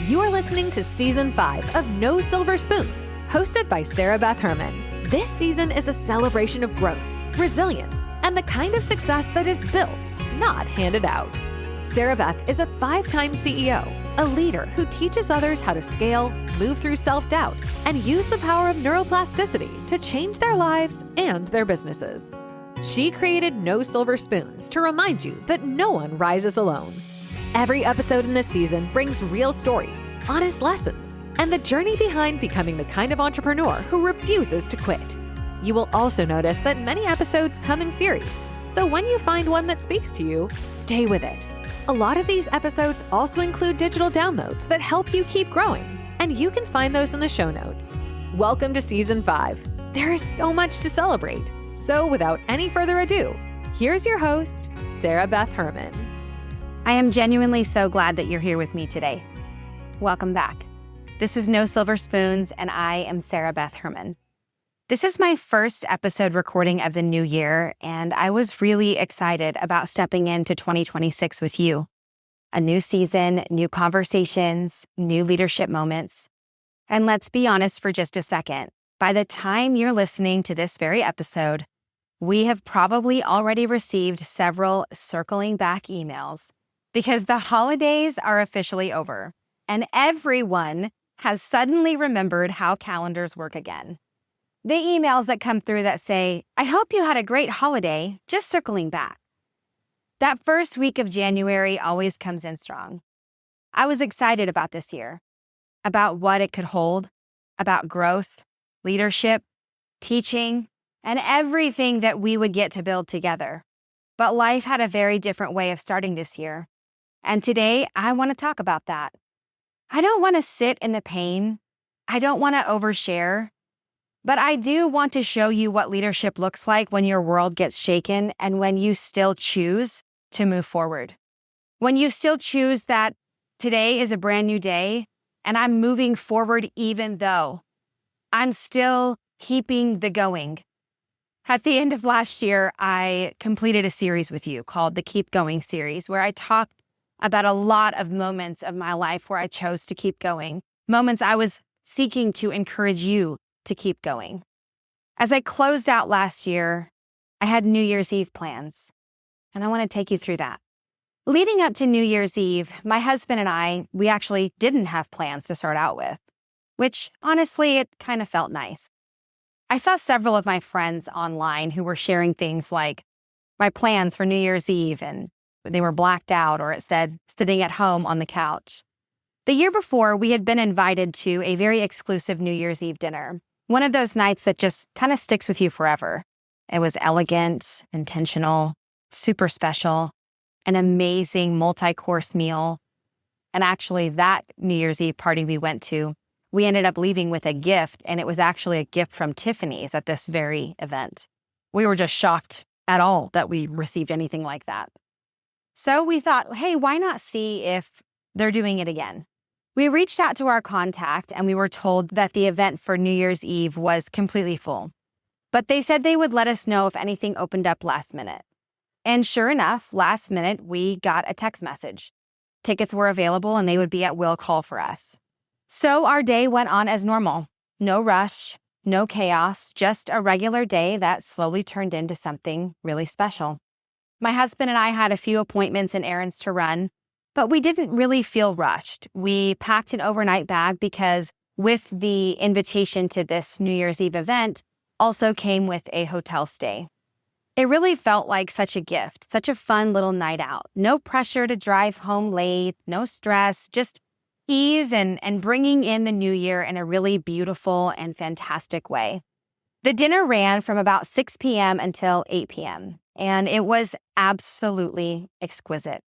You're listening to Season 5 of No Silver Spoons, hosted by Beth Herman. This season is a celebration of growth, resilience, and the kind of success that is built, not handed out. Beth is a 5-time CEO, a leader who teaches others how to scale, move through self-doubt, and use the power of neuroplasticity to change their lives and their businesses. She created No Silver Spoons to remind you that no one rises alone. Every episode in this season brings real stories, honest lessons, and the journey behind becoming the kind of entrepreneur who refuses to quit. You will also notice that many episodes come in series, so when you find one that speaks to you, stay with it. A lot of these episodes also include digital downloads that help you keep growing, and you can find those in the show notes. Welcome to Season 5. There is so much to celebrate. So without any further ado, here's your host, Beth Herman. I am genuinely so glad that you're here with me today. Welcome back. This is No Silver Spoons, and I am Beth Herman. This is my first episode recording of the new year, and I was really excited about stepping into 2026 with you. A new season, new conversations, new leadership moments. And let's be honest for just a second. By the time you're listening to this very episode, we have probably already received several circling back emails because the holidays are officially over, and everyone has suddenly remembered how calendars work again. The emails that come through that say, I hope you had a great holiday, just circling back. That first week of January always comes in strong. I was excited about this year, about what it could hold, about growth, leadership, teaching, and everything that we would get to build together. But life had a very different way of starting this year. And today, I want to talk about that. I don't want to sit in the pain. I don't want to overshare. But I do want to show you what leadership looks like when your world gets shaken and when you still choose to move forward. When you still choose that today is a brand new day and I'm moving forward even though I'm still keeping the going. At the end of last year, I completed a series with you called the Keep Going series, where I talked about a lot of moments of my life where I chose to keep going, moments I was seeking to encourage you to keep going. As I closed out last year, I had New Year's Eve plans, and I want to take you through that. Leading up to New Year's Eve, my husband and we actually didn't have plans to start out with, which honestly, it kind of felt nice. I saw several of my friends online who were sharing things like my plans for New Year's Eve, and they were blacked out, or it said sitting at home on the couch. The year before, we had been invited to a very exclusive New Year's Eve dinner. One of those nights that just kind of sticks with you forever. It was elegant, intentional, super special, an amazing multi-course meal. And actually, that New Year's Eve party we went to, we ended up leaving with a gift, and it was actually a gift from Tiffany's at this very event. We were just shocked at all that we received anything like that. So we thought, hey, why not see if they're doing it again? We reached out to our contact and we were told that the event for New Year's Eve was completely full. But they said they would let us know if anything opened up last minute. And sure enough, last minute, we got a text message. Tickets were available and they would be at will call for us. So our day went on as normal. No rush, no chaos, just a regular day that slowly turned into something really special. My husband and I had a few appointments and errands to run, but we didn't really feel rushed. We packed an overnight bag because with the invitation to this New Year's Eve event also came with a hotel stay. It really felt like such a gift, such a fun little night out. No pressure to drive home late, no stress, just ease and bringing in the new year in a really beautiful and fantastic way. The dinner ran from about 6 p.m. until 8 p.m., and it was absolutely exquisite.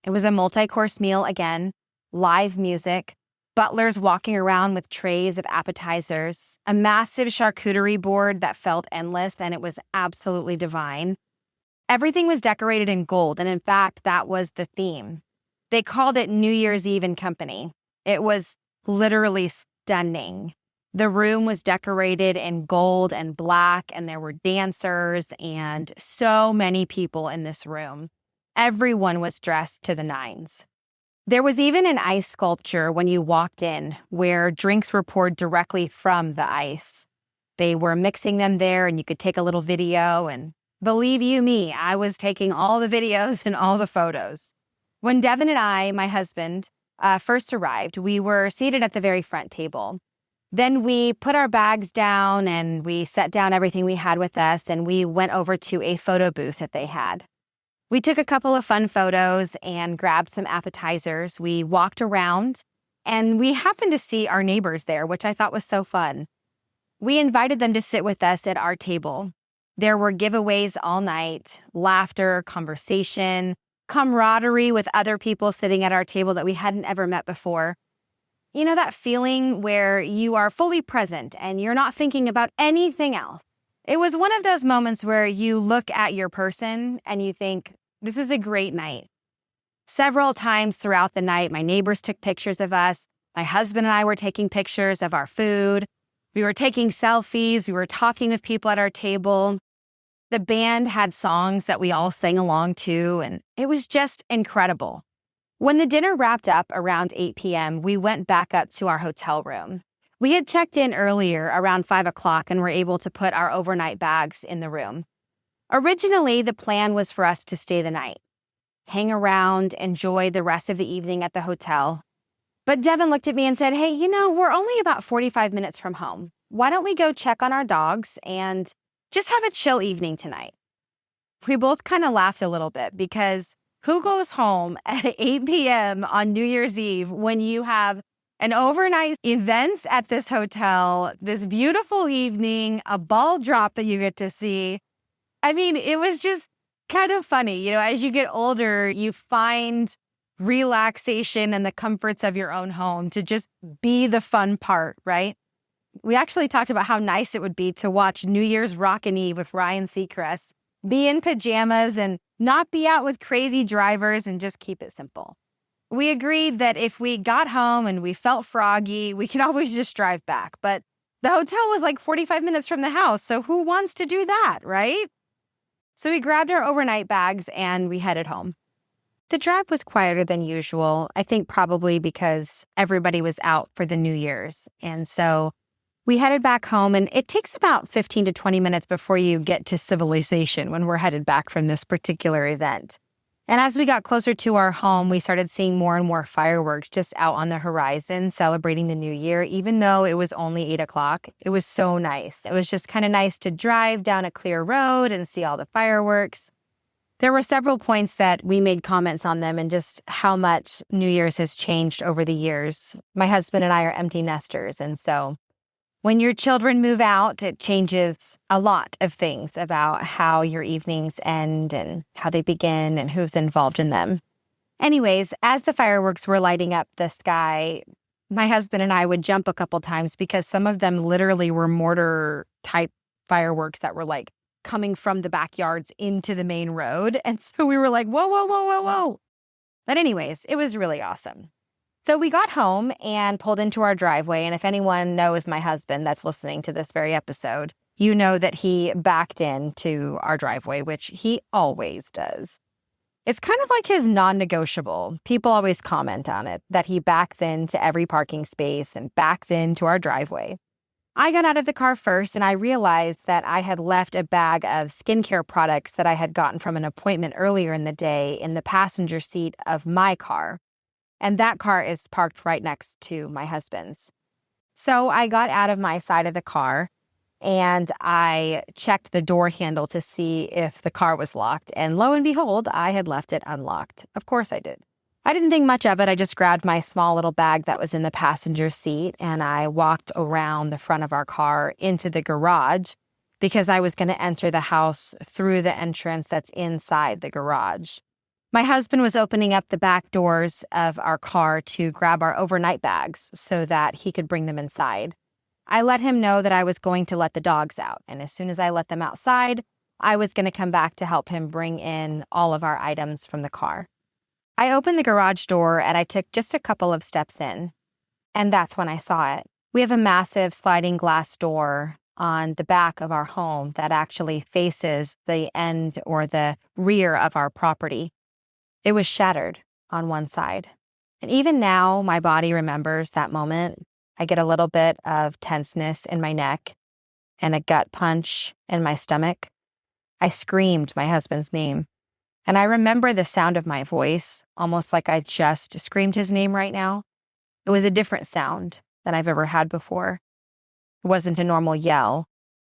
It was a multi-course meal again, live music, butlers walking around with trays of appetizers, a massive charcuterie board that felt endless, and it was absolutely divine. Everything was decorated in gold, and in fact, that was the theme. They called it New Year's Eve and Company. It was literally stunning. The room was decorated in gold and black, and there were dancers and so many people in this room. Everyone was dressed to the nines. There was even an ice sculpture when you walked in where drinks were poured directly from the ice. They were mixing them there and you could take a little video, and believe you me, I was taking all the videos and all the photos. When Devin and I, my husband, first arrived, we were seated at the very front table. Then we put our bags down and we set down everything we had with us, and we went over to a photo booth that they had. We took a couple of fun photos and grabbed some appetizers. We walked around and we happened to see our neighbors there, which I thought was so fun. We invited them to sit with us at our table. There were giveaways all night, laughter, conversation, camaraderie with other people sitting at our table that we hadn't ever met before. You know, that feeling where you are fully present and you're not thinking about anything else. It was one of those moments where you look at your person and you think, this is a great night. Several times throughout the night, my neighbors took pictures of us. My husband and I were taking pictures of our food. We were taking selfies. We were talking with people at our table. The band had songs that we all sang along to, and it was just incredible. When the dinner wrapped up around 8 p.m., we went back up to our hotel room. We had checked in earlier around 5 o'clock and were able to put our overnight bags in the room. Originally, the plan was for us to stay the night, hang around, enjoy the rest of the evening at the hotel. But Devin looked at me and said, hey, we're only about 45 minutes from home. Why don't we go check on our dogs and just have a chill evening tonight? We both kind of laughed a little bit because who goes home at 8 p.m. on New Year's Eve when you have an overnight events at this hotel, this beautiful evening, a ball drop that you get to see? I mean, it was just kind of funny. As you get older, you find relaxation and the comforts of your own home to just be the fun part, right? We actually talked about how nice it would be to watch New Year's Rockin' Eve with Ryan Seacrest, be in pajamas and not be out with crazy drivers and just keep it simple. We agreed that if we got home and we felt froggy, we could always just drive back. But the hotel was like 45 minutes from the house, so who wants to do that, right? So we grabbed our overnight bags and we headed home. The drive was quieter than usual, I think probably because everybody was out for the New Year's. And so we headed back home, and it takes about 15 to 20 minutes before you get to civilization when we're headed back from this particular event. And as we got closer to our home, we started seeing more and more fireworks just out on the horizon, celebrating the new year, even though it was only 8 o'clock. It was so nice. It was just kind of nice to drive down a clear road and see all the fireworks. There were several points that we made comments on them and just how much New Year's has changed over the years. My husband and I are empty nesters, and so when your children move out, it changes a lot of things about how your evenings end and how they begin and who's involved in them. Anyways, as the fireworks were lighting up the sky, my husband and I would jump a couple times because some of them literally were mortar type fireworks that were like coming from the backyards into the main road. And so we were like, whoa, whoa, whoa, whoa, whoa. But anyways, it was really awesome. So we got home and pulled into our driveway. And if anyone knows my husband that's listening to this very episode, you know that he backed into our driveway, which he always does. It's kind of like his non-negotiable. People always comment on it, that he backs into every parking space and backs into our driveway. I got out of the car first and I realized that I had left a bag of skincare products that I had gotten from an appointment earlier in the day in the passenger seat of my car. And that car is parked right next to my husband's. So I got out of my side of the car and I checked the door handle to see if the car was locked. And lo and behold, I had left it unlocked. Of course I did. I didn't think much of it. I just grabbed my small little bag that was in the passenger seat and I walked around the front of our car into the garage because I was going to enter the house through the entrance that's inside the garage. My husband was opening up the back doors of our car to grab our overnight bags so that he could bring them inside. I let him know that I was going to let the dogs out, and as soon as I let them outside, I was going to come back to help him bring in all of our items from the car. I opened the garage door and I took just a couple of steps in, and that's when I saw it. We have a massive sliding glass door on the back of our home that actually faces the end or the rear of our property. It was shattered on one side. And even now, my body remembers that moment. I get a little bit of tenseness in my neck and a gut punch in my stomach. I screamed my husband's name. And I remember the sound of my voice, almost like I just screamed his name right now. It was a different sound than I've ever had before. It wasn't a normal yell.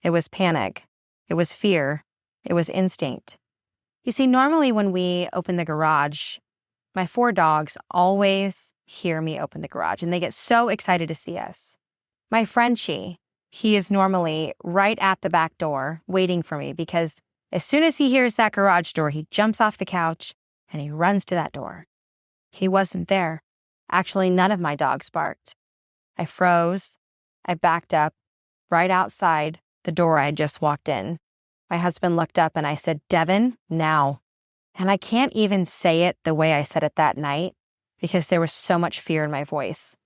It was panic. It was fear. It was instinct. You see, normally when we open the garage, my 4 dogs always hear me open the garage, and they get so excited to see us. My Frenchie, he is normally right at the back door waiting for me because as soon as he hears that garage door, he jumps off the couch and he runs to that door. He wasn't there. Actually, none of my dogs barked. I froze. I backed up right outside the door I had just walked in. My husband looked up and I said, "Devin, now." And I can't even say it the way I said it that night because there was so much fear in my voice.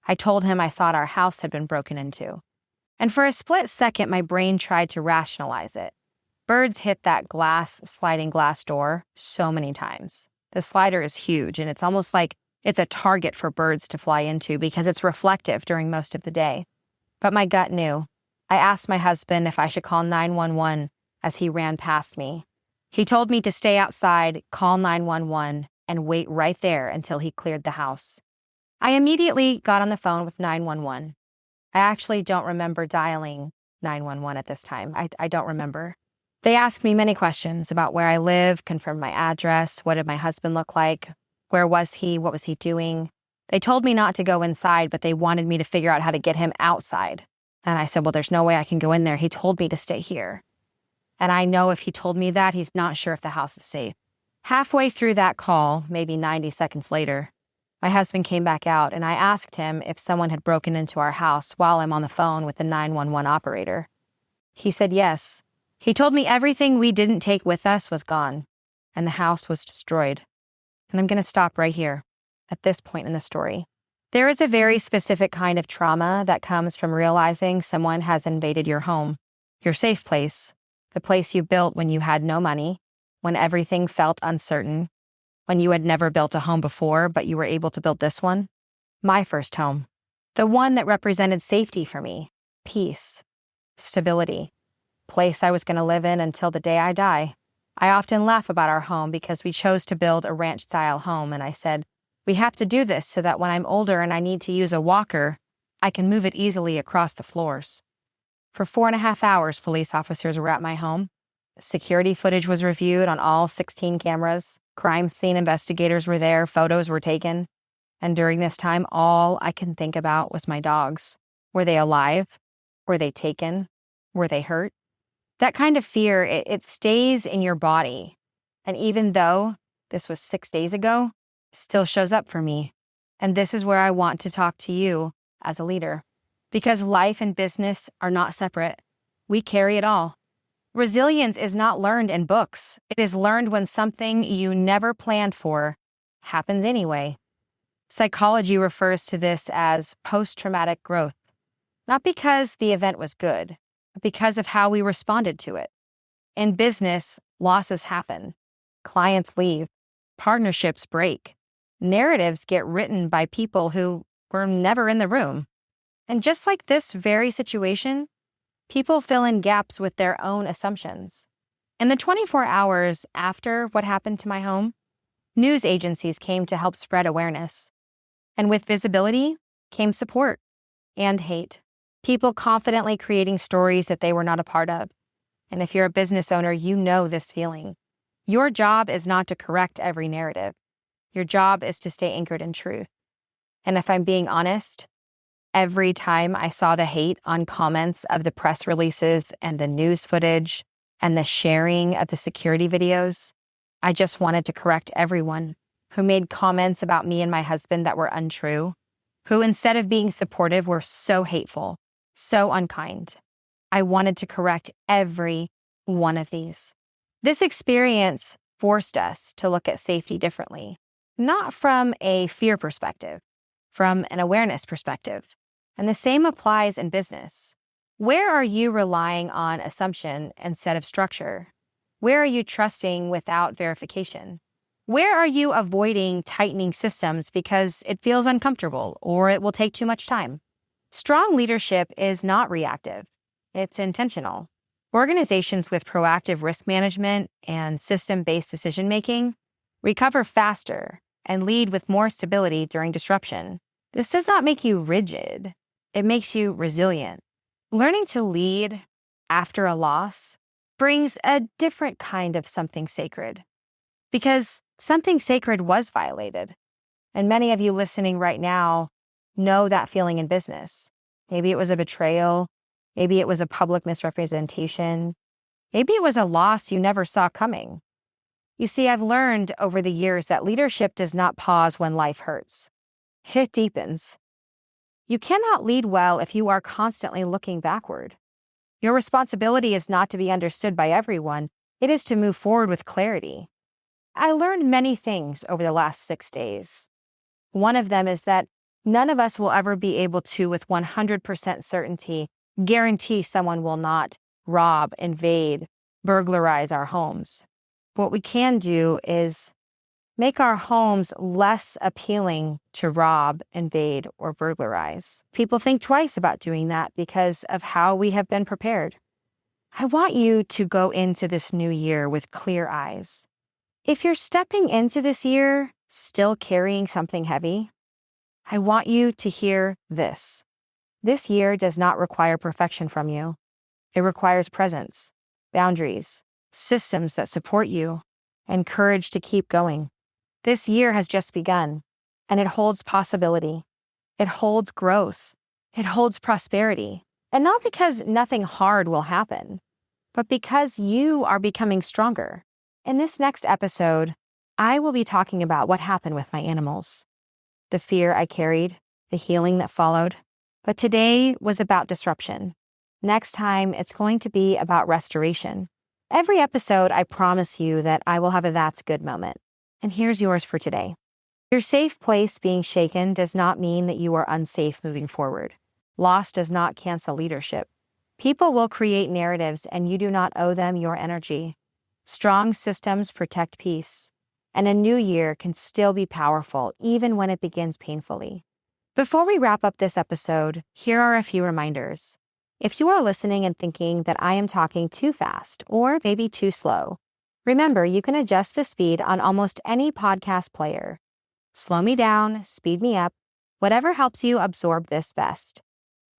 I told him I thought our house had been broken into. And for a split second, my brain tried to rationalize it. Birds hit that sliding glass door so many times. The slider is huge, and it's almost like it's a target for birds to fly into because it's reflective during most of the day. But my gut knew. I asked my husband if I should call 911 as he ran past me. He told me to stay outside, call 911, and wait right there until he cleared the house. I immediately got on the phone with 911. I actually don't remember dialing 911 at this time. I don't remember. They asked me many questions about where I live, confirmed my address, what did my husband look like, where was he, what was he doing. They told me not to go inside, but they wanted me to figure out how to get him outside. And I said, well, there's no way I can go in there. He told me to stay here. And I know if he told me that, he's not sure if the house is safe. Halfway through that call, maybe 90 seconds later, my husband came back out and I asked him if someone had broken into our house while I'm on the phone with the 911 operator. He said yes. He told me everything we didn't take with us was gone and the house was destroyed. And I'm going to stop right here at this point in the story. There is a very specific kind of trauma that comes from realizing someone has invaded your home, your safe place, the place you built when you had no money, when everything felt uncertain, when you had never built a home before, but you were able to build this one. My first home. The one that represented safety for me, peace, stability, place I was going to live in until the day I die. I often laugh about our home because we chose to build a ranch-style home, and I said, we have to do this so that when I'm older and I need to use a walker, I can move it easily across the floors. For 4.5 hours, police officers were at my home. Security footage was reviewed on all 16 cameras. Crime scene investigators were there. Photos were taken. And during this time, all I can think about was my dogs. Were they alive? Were they taken? Were they hurt? That kind of fear, it stays in your body. And even though this was 6 days ago, it still shows up for me. And this is where I want to talk to you as a leader. Because life and business are not separate. We carry it all. Resilience is not learned in books. It is learned when something you never planned for happens anyway. Psychology refers to this as post-traumatic growth. Not because the event was good, but because of how we responded to it. In business, losses happen. Clients leave. Partnerships break. Narratives get written by people who were never in the room. And just like this very situation, people fill in gaps with their own assumptions. In the 24 hours after what happened to my home, news agencies came to help spread awareness. And with visibility came support and hate. People confidently creating stories that they were not a part of. And if you're a business owner, you know this feeling. Your job is not to correct every narrative. Your job is to stay anchored in truth. And if I'm being honest, every time I saw the hate on comments of the press releases and the news footage and the sharing of the security videos, I just wanted to correct everyone who made comments about me and my husband that were untrue, who instead of being supportive were so hateful, so unkind. I wanted to correct every one of these. This experience forced us to look at safety differently, not from a fear perspective, from an awareness perspective. And the same applies in business. Where are you relying on assumption instead of structure? Where are you trusting without verification? Where are you avoiding tightening systems because it feels uncomfortable or it will take too much time? Strong leadership is not reactive. It's intentional. Organizations with proactive risk management and system-based decision-making recover faster and lead with more stability during disruption. This does not make you rigid. It makes you resilient. Learning to lead after a loss brings a different kind of something sacred, because something sacred was violated. And many of you listening right now know that feeling in business. Maybe it was a betrayal. Maybe it was a public misrepresentation. Maybe it was a loss you never saw coming. You see, I've learned over the years that leadership does not pause when life hurts. It deepens. You cannot lead well if you are constantly looking backward. Your responsibility is not to be understood by everyone. It is to move forward with clarity. I learned many things over the last 6 days. One of them is that none of us will ever be able to, with 100% certainty, guarantee someone will not rob, invade, burglarize our homes. What we can do is make our homes less appealing to rob, invade, or burglarize. People think twice about doing that because of how we have been prepared. I want you to go into this new year with clear eyes. If you're stepping into this year still carrying something heavy, I want you to hear this. This year does not require perfection from you. It requires presence, boundaries, systems that support you, and courage to keep going. This year has just begun, and it holds possibility. It holds growth. It holds prosperity. And not because nothing hard will happen, but because you are becoming stronger. In this next episode, I will be talking about what happened with my animals, the fear I carried, the healing that followed. But today was about disruption. Next time, it's going to be about restoration. Every episode, I promise you that I will have a that's good moment. And here's yours for today. Your safe place being shaken does not mean that you are unsafe moving forward. Loss does not cancel leadership. People will create narratives, and you do not owe them your energy. Strong systems protect peace, and a new year can still be powerful even when it begins painfully. Before we wrap up this episode, here are a few reminders. If you are listening and thinking that I am talking too fast or maybe too slow, remember you can adjust the speed on almost any podcast player. Slow me down, speed me up, whatever helps you absorb this best.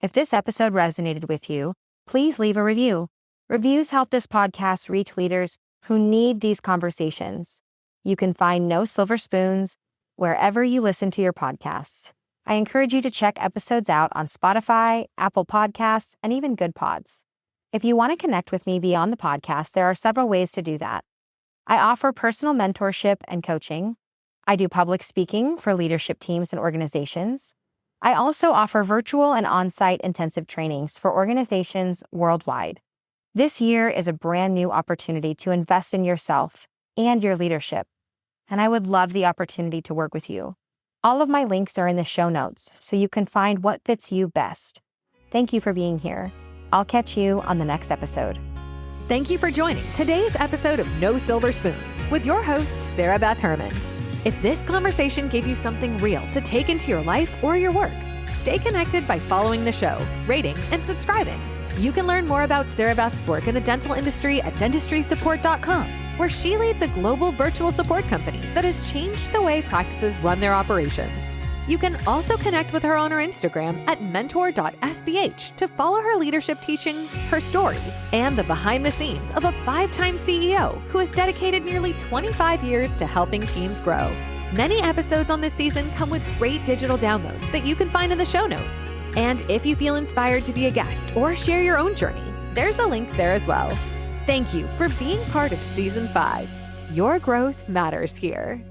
If this episode resonated with you, please leave a review. Reviews help this podcast reach leaders who need these conversations. You can find No Silver Spoons wherever you listen to your podcasts. I encourage you to check episodes out on Spotify, Apple Podcasts, and even Good Pods. If you want to connect with me beyond the podcast, there are several ways to do that. I offer personal mentorship and coaching. I do public speaking for leadership teams and organizations. I also offer virtual and on-site intensive trainings for organizations worldwide. This year is a brand new opportunity to invest in yourself and your leadership, and I would love the opportunity to work with you. All of my links are in the show notes, so you can find what fits you best. Thank you for being here. I'll catch you on the next episode. Thank you for joining today's episode of No Silver Spoons with your host, Sarah Beth Herman. If this conversation gave you something real to take into your life or your work, stay connected by following the show, rating, and subscribing. You can learn more about Sarah Beth's work in the dental industry at dentistrysupport.com, where she leads a global virtual support company that has changed the way practices run their operations. You can also connect with her on her Instagram at mentor.sbh to follow her leadership teachings, her story, and the behind the scenes of a 5-time CEO who has dedicated nearly 25 years to helping teams grow. Many episodes on this season come with great digital downloads that you can find in the show notes. And if you feel inspired to be a guest or share your own journey, there's a link there as well. Thank you for being part of Season 5. Your growth matters here.